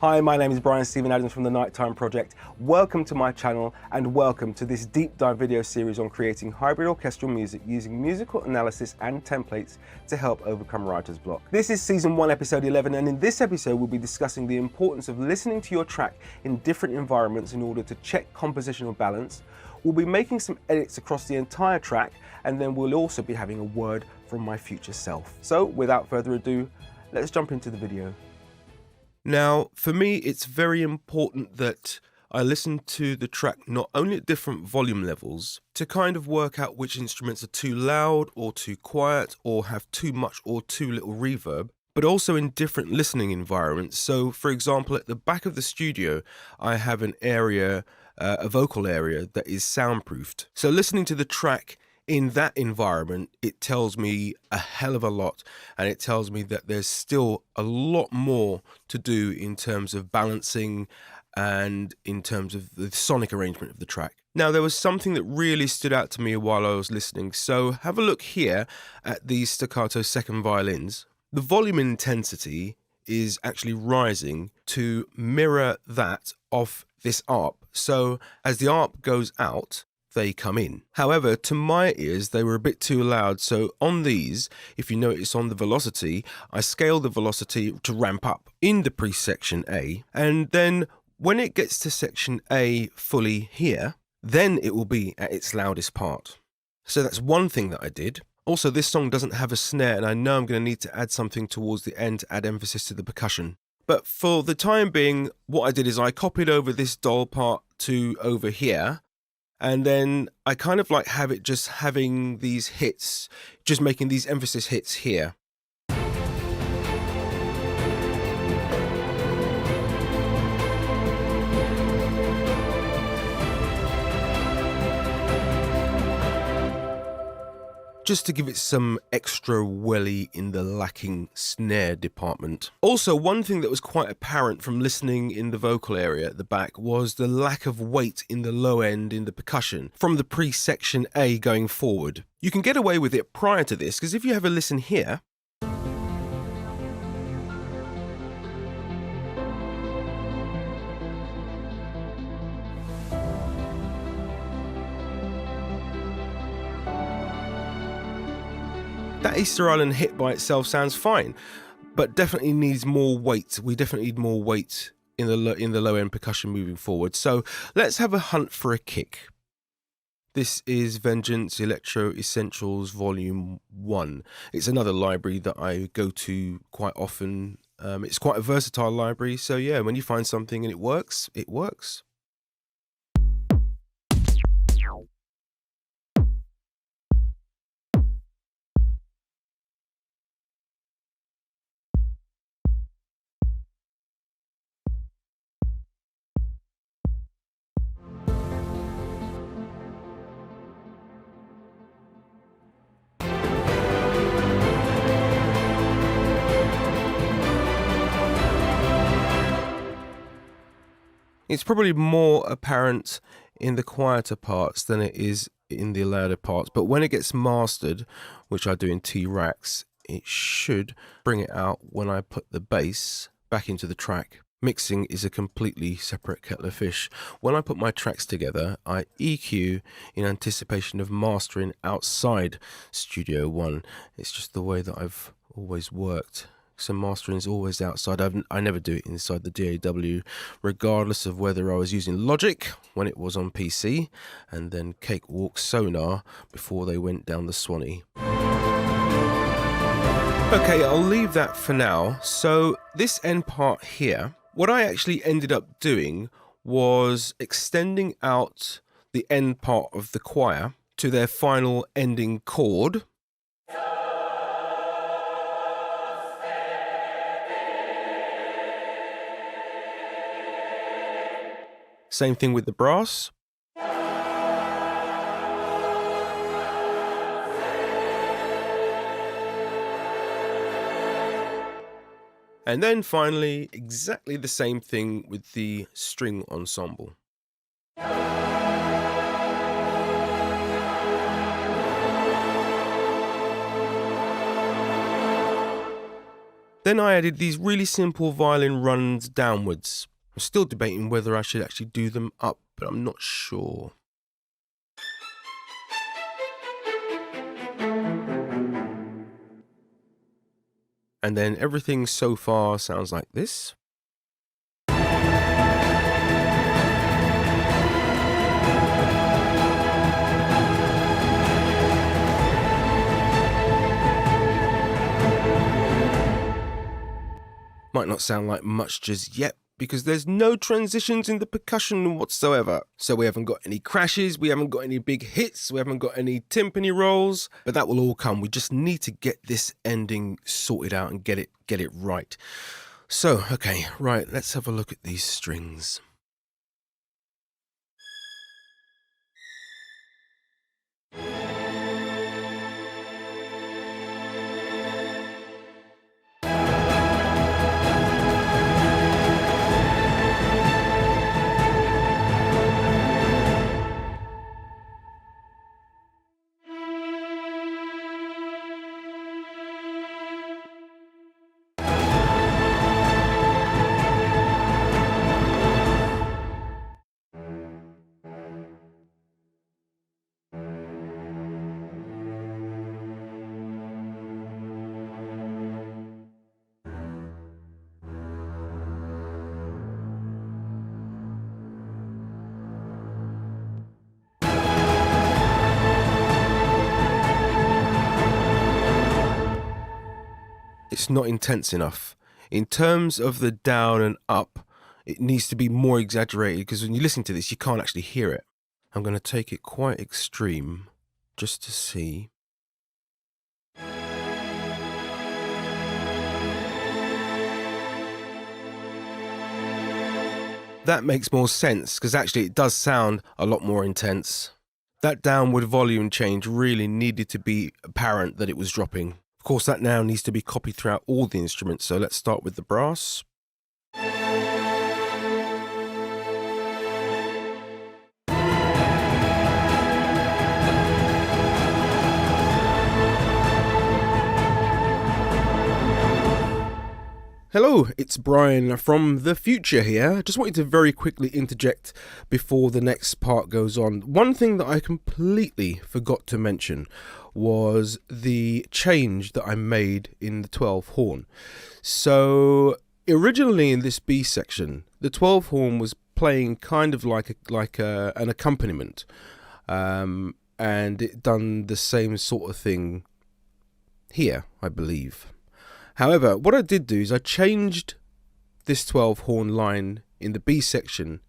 Hi, my name is Brian Stephen Adams from the Knightime Project. Welcome to my channel and welcome to this deep dive video series on creating hybrid orchestral music using musical analysis and templates to help overcome writer's block. This is season 1, episode 11, and in this episode we'll be discussing the importance of listening to your track in different environments in order to check compositional balance. We'll be making some edits across the entire track, and then we'll also be having a word from my future self. So without further ado, let's jump into the video. Now, for me, it's very important that I listen to the track not only at different volume levels to kind of work out which instruments are too loud or too quiet or have too much or too little reverb, but also in different listening environments. So, for example, at the back of the studio, I have an area, a vocal area that is soundproofed. So listening to the track in that environment, it tells me a hell of a lot, and it tells me that there's still a lot more to do in terms of balancing and in terms of the sonic arrangement of the track. Now, there was something that really stood out to me while I was listening, so have a look here at these staccato second violins. The volume intensity is actually rising to mirror that of this ARP. So as the ARP goes out, they come in. However, to my ears, they were a bit too loud. So on these, if you notice on the velocity, I scale the velocity to ramp up in the pre-section A. And then when it gets to section A fully here, then it will be at its loudest part. So that's one thing that I did. Also, this song doesn't have a snare, and I know I'm going to need to add something towards the end to add emphasis to the percussion. But for the time being, what I did is I copied over this doll part to over here. And then I kind of like have it just having these hits, just making these emphasis hits here. Just to give it some extra welly in the lacking snare department. Also, one thing that was quite apparent from listening in the vocal area at the back was the lack of weight in the low end in the percussion from the pre-section A going forward. You can get away with it prior to this, because if you have a listen here, that Easter Island hit by itself sounds fine, but definitely needs more weight. We definitely need more weight in the low end percussion moving forward. So let's have a hunt for a kick. This is Vengeance Electro Essentials Volume 1. It's another library that I go to quite often. It's quite a versatile library, so yeah, when you find something and it works, it works. It's probably more apparent in the quieter parts than it is in the louder parts, but when it gets mastered, which I do in T-Racks, it should bring it out when I put the bass back into the track. Mixing is a completely separate kettle of fish. When I put my tracks together, I EQ in anticipation of mastering outside Studio One. It's just the way that I've always worked. So mastering is always outside. I never do it inside the DAW, regardless of whether I was using Logic when it was on PC, and then Cakewalk Sonar before they went down the Swanee. Okay, I'll leave that for now. So this end part here, what I actually ended up doing was extending out the end part of the choir to their final ending chord. Same thing with the brass. And then finally, exactly the same thing with the string ensemble. Then I added these really simple violin runs downwards. I'm still debating whether I should actually do them up, but I'm not sure. And then everything so far sounds like this. Might not sound like much just yet, because there's no transitions in the percussion whatsoever. So we haven't got any crashes, we haven't got any big hits, we haven't got any timpani rolls, but that will all come. We just need to get this ending sorted out and get it right. So, okay, right, let's have a look at these strings. It's not intense enough. In terms of the down and up, it needs to be more exaggerated, because when you listen to this, you can't actually hear it. I'm going to take it quite extreme just to see. That makes more sense, because actually it does sound a lot more intense. That downward volume change really needed to be apparent that it was dropping. Of course, that now needs to be copied throughout all the instruments, so let's start with the brass. Hello, it's Brian from the future here. Just wanted to very quickly interject before the next part goes on. One thing that I completely forgot to mention was the change that I made in the 12 horn. So originally in this B section, the 12 horn was playing kind of like an accompaniment, and it done the same sort of thing here, I believe. However, what I did do is I changed this 12 horn line in the B section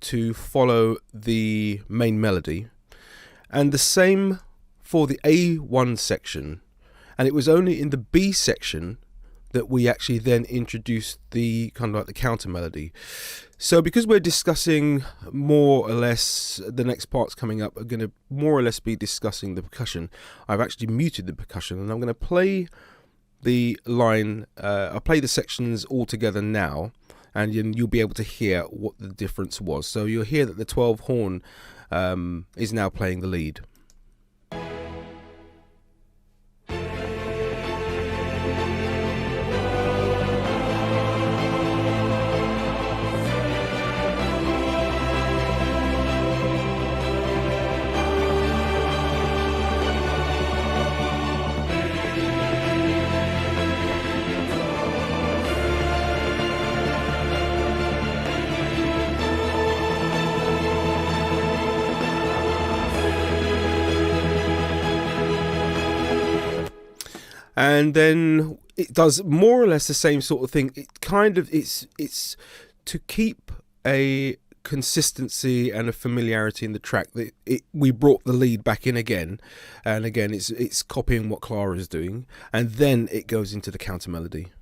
to follow the main melody, and the same for the A1 section, and it was only in the B section that we actually then introduced the kind of like the counter melody. So because we're discussing more or less, the next parts coming up are going to more or less be discussing the percussion, I've actually muted the percussion, and I'm going to play the line, I'll play the sections all together now, and you'll be able to hear what the difference was. So you'll hear that the 12 horn is now playing the lead. And then it does more or less the same sort of thing. It kind of it's to keep a consistency and a familiarity in the track that we brought the lead back in again, and again it's copying what Clara is doing, and then it goes into the counter melody.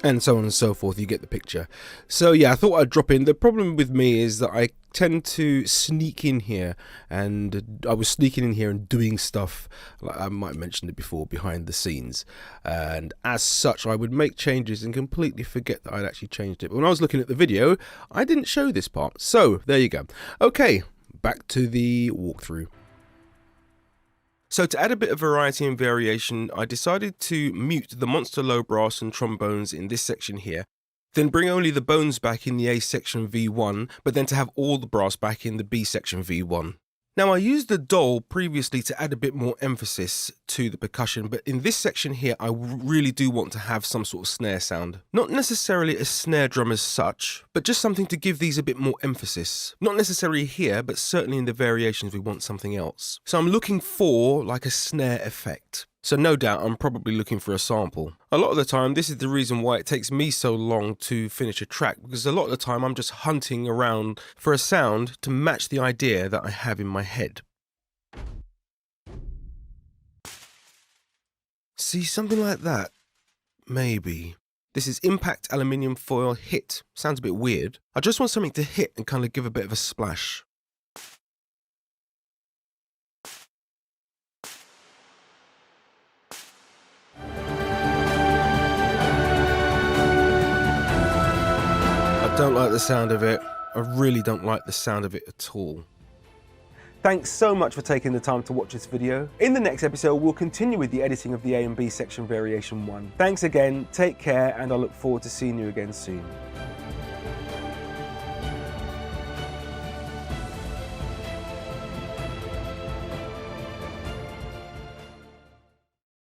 and so on and so forth. You get the picture. So yeah, I thought I'd drop in. The problem with me is that I tend to sneak in here, and I was sneaking in here and doing stuff, like I might have mentioned it before, behind the scenes, and as such I would make changes and completely forget that I'd actually changed it. But when I was looking at the video, I didn't show this part, so there you go. Okay, back to the walkthrough. So to add a bit of variety and variation, I decided to mute the monster low brass and trombones in this section here, then bring only the bones back in the A section V1, but then to have all the brass back in the B section V1. Now I used the doll previously to add a bit more emphasis to the percussion, but in this section here I really do want to have some sort of snare sound. Not necessarily a snare drum as such, but just something to give these a bit more emphasis. Not necessarily here, but certainly in the variations we want something else. So I'm looking for like a snare effect. So no doubt I'm probably looking for a sample. A lot of the time this is the reason why it takes me so long to finish a track, because a lot of the time I'm just hunting around for a sound to match the idea that I have in my head. See, something like that? Maybe. This is impact aluminium foil hit. Sounds a bit weird. I just want something to hit and kind of give a bit of a splash. I don't like the sound of it. I really don't like the sound of it at all. Thanks so much for taking the time to watch this video. In the next episode, we'll continue with the editing of the A and B section variation 1. Thanks again, take care, and I look forward to seeing you again soon.